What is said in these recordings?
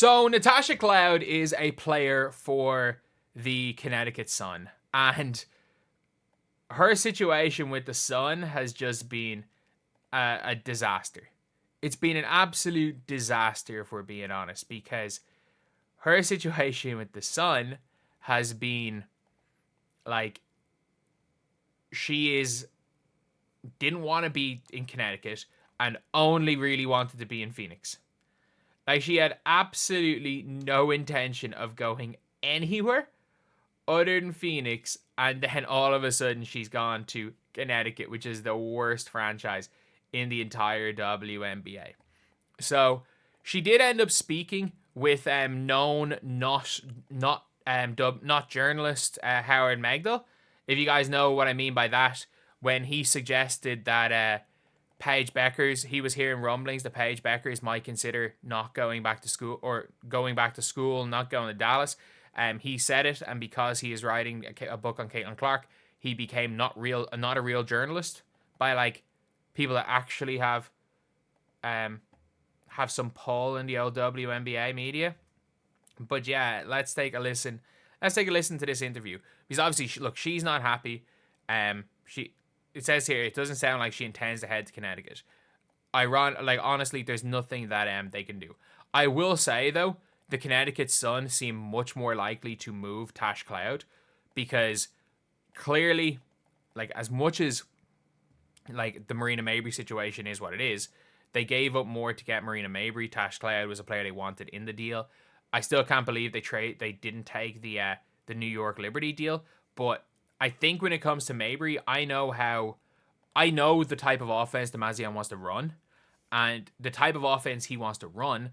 So Natasha Cloud is a player for the Connecticut Sun, and her situation with the Sun has just been a disaster. It's been an absolute disaster, if we're being honest, because her situation with the Sun has been like didn't want to be in Connecticut and only really wanted to be in Phoenix. Like, she had absolutely no intention of going anywhere other than Phoenix, and then all of a sudden she's gone to Connecticut, which is the worst franchise in the entire WNBA. So she did end up speaking with known not journalist Howard Magdal. If you guys know what I mean by that, when he suggested that Paige Beckers, he was hearing rumblings that Paige Beckers might consider not going back to school, or going back to school, not going to Dallas. He said it, and because he is writing a book on Caitlin Clark, he became not a real journalist by like people that actually have some pull in the old WNBA media. But yeah, let's take a listen. Let's take a listen to this interview, because obviously, look, she's not happy. It says here it doesn't sound like she intends to head to Connecticut. Honestly, there's nothing that they can do. I will say though, the Connecticut Sun seem much more likely to move Tash Cloud, because clearly, like, as much as like the Marina Mabrey situation is what it is, they gave up more to get Marina Mabrey. Tash Cloud was a player they wanted in the deal. I still can't believe they didn't take the New York Liberty deal. But I think when it comes to Mabrey, I know the type of offense Demazian wants to run, and the type of offense he wants to run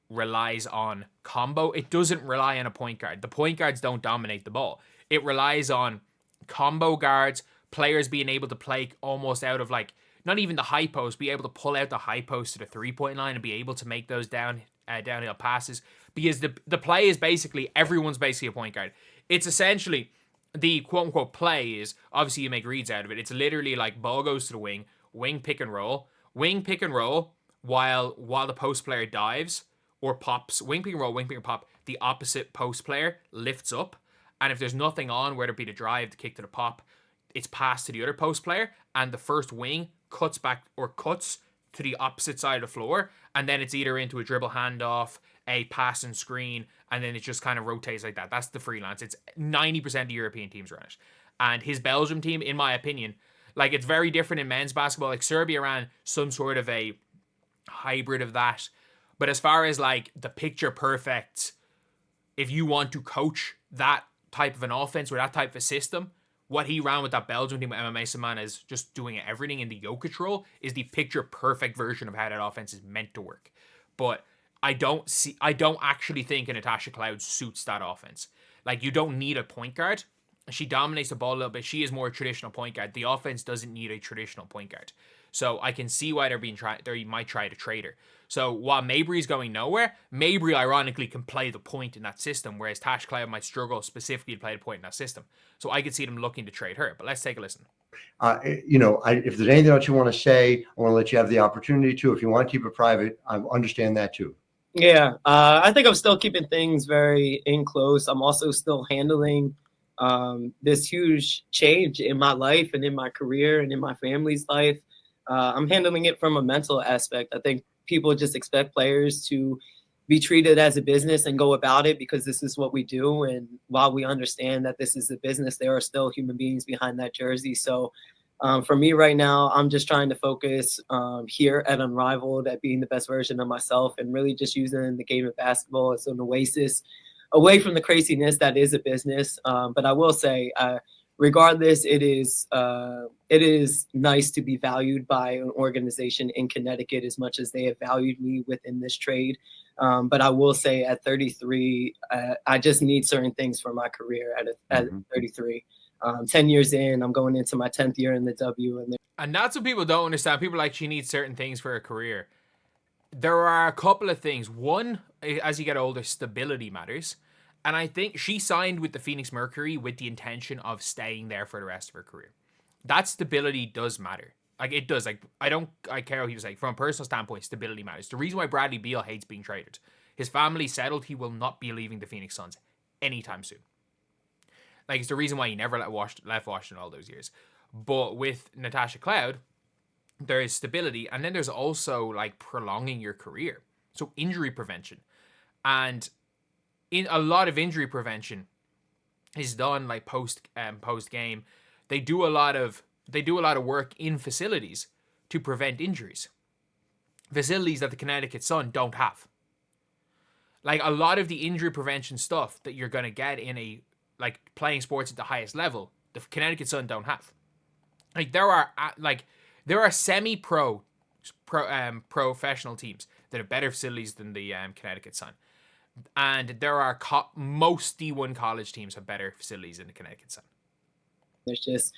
relies on combo. It doesn't rely on a point guard. The point guards don't dominate the ball. It relies on combo guards, players being able to play almost out of like not even the high post, be able to pull out the high post to the 3-point line and be able to make those downhill passes. Because the play is basically, everyone's basically a point guard. It's essentially, the quote-unquote play is, obviously you make reads out of it. It's literally like ball goes to the wing pick and roll while the post player dives or pops, wing pick and roll, wing pick and pop, the opposite post player lifts up, and if there's nothing on, whether it be the drive, the kick to the pop, it's passed to the other post player, and the first wing cuts back or cuts to the opposite side of the floor, and then it's either into a dribble handoff, a pass and screen, and then it just kind of rotates like that. That's the freelance. It's 90% of European teams run it. And his Belgium team, in my opinion, like, it's very different in men's basketball. Like, Serbia ran some sort of a hybrid of that. But as far as like the picture perfect, if you want to coach that type of an offense or that type of a system, what he ran with that Belgium team with MMA Saman is just doing everything in the Jokic role is the picture perfect version of how that offense is meant to work. But I don't actually think Natasha Cloud suits that offense. Like, you don't need a point guard. She dominates the ball a little bit. She is more a traditional point guard. The offense doesn't need a traditional point guard. So I can see why they might try to trade her. So while Mabrey's going nowhere, Mabrey ironically can play the point in that system, whereas Tash Cloud might struggle specifically to play the point in that system. So I could see them looking to trade her. But let's take a listen. If there's anything else you want to say, I want to let you have the opportunity to. If you want to keep it private, I understand that too. Yeah, I think I'm still keeping things very in close. I'm also still handling this huge change in my life and in my career and in my family's life. I'm handling it from a mental aspect. I think people just expect players to be treated as a business and go about it because this is what we do. And while we understand that this is a business, there are still human beings behind that jersey. So for me right now, I'm just trying to focus here at Unrivaled at being the best version of myself and really just using the game of basketball as an oasis away from the craziness that is a business. But I will say, regardless, it is nice to be valued by an organization in Connecticut as much as they have valued me within this trade. But I will say at 33, I just need certain things for my career at 33. 10 years in, I'm going into my 10th year in the W. And that's what people don't understand. People are like, she needs certain things for her career. There are a couple of things. One, as you get older, stability matters. And I think she signed with the Phoenix Mercury with the intention of staying there for the rest of her career. That stability does matter. Like, it does. Like, I care what he was like. From a personal standpoint, stability matters. The reason why Bradley Beal hates being traded His family settled he will not be leaving the Phoenix Suns anytime soon. Like, it's the reason why he never left Washington all those years. But with Natasha Cloud, there is stability, and then there's also like prolonging your career. So injury prevention. And in a lot of injury prevention is done like post game. They do a lot of work in facilities to prevent injuries. Facilities that the Connecticut Sun don't have. Like, a lot of the injury prevention stuff that you're going to get in a like playing sports at the highest level, the Connecticut Sun don't have. Like, there are semi-pro professional teams that have better facilities than the Connecticut Sun. And there are most D1 college teams have better facilities than the Connecticut Sun. There's just,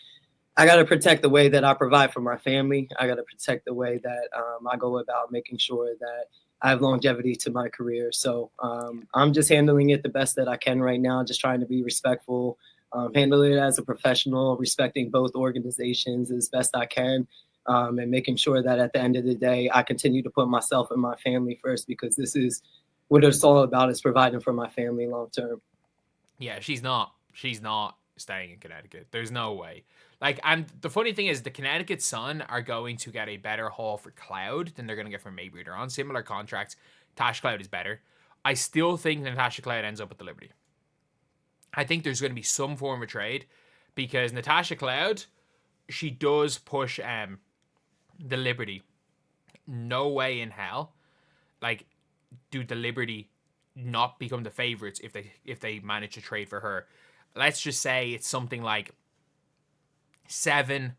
I got to protect the way that I provide for my family. I got to protect the way that I go about making sure that I have longevity to my career. So I'm just handling it the best that I can right now, just trying to be respectful, handle it as a professional, respecting both organizations as best I can, and making sure that at the end of the day, I continue to put myself and my family first, because this is what it's all about, is providing for my family long term. Yeah, she's not staying in Connecticut. There's no way. Like, and the funny thing is, the Connecticut Sun are going to get a better haul for Cloud than they're going to get from Mabry. They're on similar contracts. Tash Cloud is better. I still think Natasha Cloud ends up with the Liberty. I think there's going to be some form of trade, because Natasha Cloud, she does push the Liberty. No way in hell, like, do the Liberty not become the favorites if they manage to trade for her. Let's just say it's something like 7.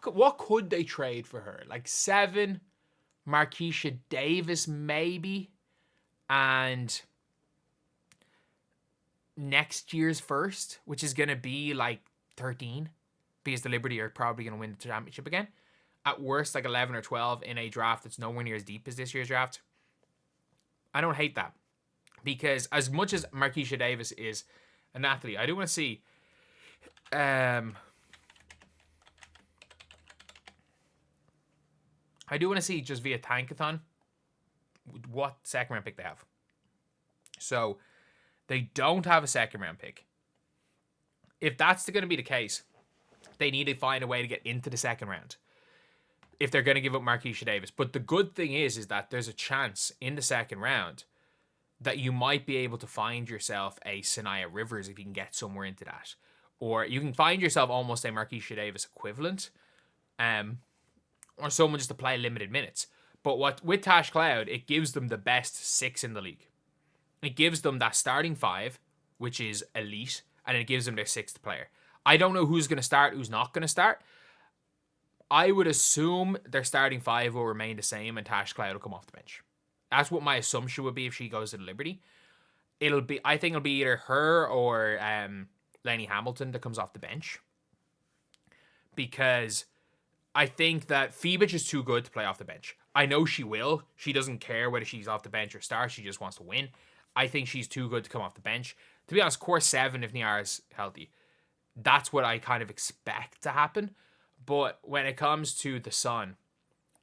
What could they trade for her? Like 7, Marquisha Davis maybe, and next year's first, which is going to be like 13, because the Liberty are probably going to win the championship again. At worst, like 11 or 12 in a draft that's nowhere near as deep as this year's draft. I don't hate that, because as much as Marquisha Davis is an athlete, I do want to see just via Tankathon what second round pick they have. So they don't have a second round pick. If that's going to be the case, they need to find a way to get into the second round if they're going to give up Marquisha Davis. But the good thing is that there's a chance in the second round that you might be able to find yourself a Sanaya Rivers if you can get somewhere into that. Or you can find yourself almost a Marquisha Davis equivalent, or someone just to play limited minutes. But with Tash Cloud, it gives them the best 6 in the league. It gives them that starting 5, which is elite, and it gives them their 6th player. I don't know who's going to start, who's not going to start. I would assume their starting 5 will remain the same and Tash Cloud will come off the bench. That's what my assumption would be if she goes to the Liberty. I think it'll be either her or Lainey Hamilton that comes off the bench. Because I think that Phoebich is too good to play off the bench. I know she will. She doesn't care whether she's off the bench or starts. She just wants to win. I think she's too good to come off the bench. To be honest, core 7 if Niara's healthy. That's what I kind of expect to happen. But when it comes to the Sun,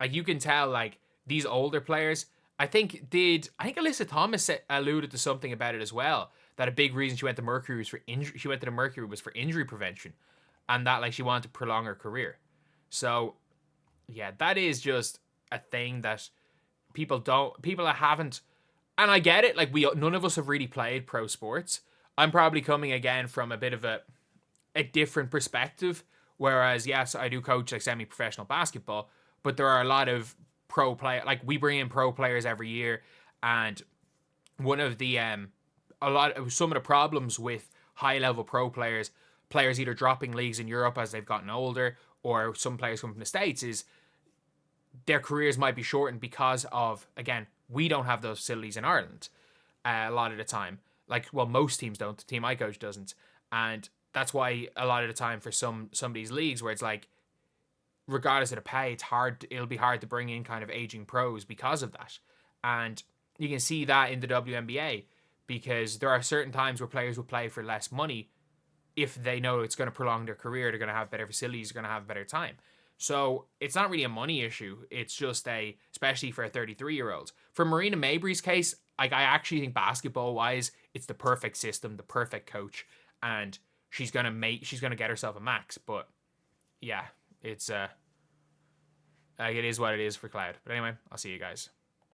like, you can tell, like, these older players, I think Alyssa Thomas alluded to something about it as well, that a big reason she went to Mercury was for injury prevention, and that, like, she wanted to prolong her career. So yeah, that is just a thing that people that haven't, and I get it, like, none of us have really played pro sports. I'm probably coming again from a bit of a different perspective. Whereas, yes, I do coach like semi-professional basketball, but there are a lot of pro players. Like, we bring in pro players every year, and one of the some of the problems with high-level pro players either dropping leagues in Europe as they've gotten older, or some players coming from the States, is their careers might be shortened because of, again, we don't have those facilities in Ireland a lot of the time. Like, well, most teams don't. The team I coach doesn't, and that's why a lot of the time for some of these leagues where it's like, regardless of the pay, it'll be hard to bring in kind of aging pros because of that. And you can see that in the WNBA, because there are certain times where players will play for less money if they know it's going to prolong their career, they're going to have better facilities, they're going to have better time. So it's not really a money issue. It's just especially for a 33-year-old. For Marina Mabrey's case, like, I actually think basketball wise, it's the perfect system, the perfect coach, and she's gonna get herself a max. But yeah, it's like, it is what it is for Cloud. But anyway, I'll see you guys.